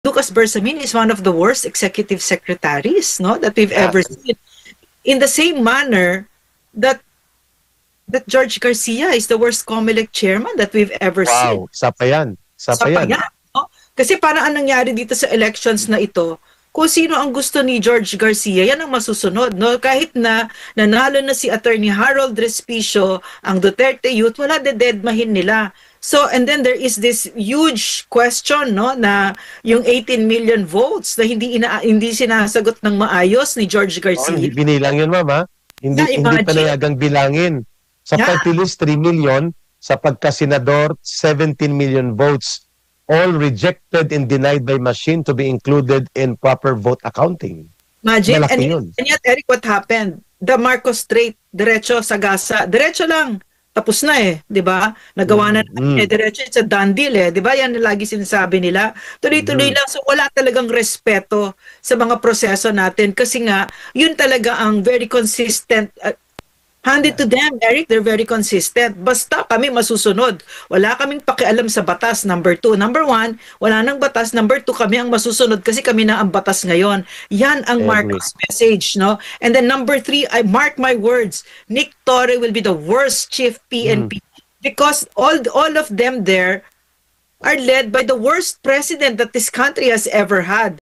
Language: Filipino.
Lucas Bersamin is one of the worst executive secretaries, no, that we've Yeah. ever seen. In the same manner that George Garcia is the worst COMELEC chairman that we've ever seen. Wow, isa pa yan. Isa Sa pa yan. paya, no? Kasi parang anong nangyari dito sa elections na ito, kung sino ang gusto ni George Garcia, yan ang masusunod, no? Kahit na nanalo na si Attorney Harold Respicio, ang Duterte Youth, wala dededmahin nila. So, and then there is this huge question, no, na yung 18 million votes na hindi sinasagot ng maayos ni George Oh, Garcia. binilang yun, ma'am, ha? Hindi, Yeah, hindi imagine. panayagang bilangin. Sa Yeah. party list, 3 million. Sa pagkasenador, 17 million votes. All rejected and denied by machine to be included in proper vote accounting. Imagine, Malaki yun. and yet, Eric, what happened? The Marcos Strait, diretso sa Gaza, diretso lang. Tapos na di ba? Nagawa na diretso, it's a done deal di ba? Yan lagi sinasabi nila. Tuloy-tuloy lang. So wala talagang respeto sa mga proseso natin kasi nga, yun talaga ang very consistent. Handed to them, Eric, they're very consistent. Basta kami masusunod. Wala kaming pakialam sa batas, number 2. Number 1, wala nang batas. Number 2, kami ang masusunod kasi kami na ang batas ngayon. Yan ang Marcos message, no? And then number 3, I mark my words, Nick Torre will be the worst chief PNP because all of them there are led by the worst president that this country has ever had.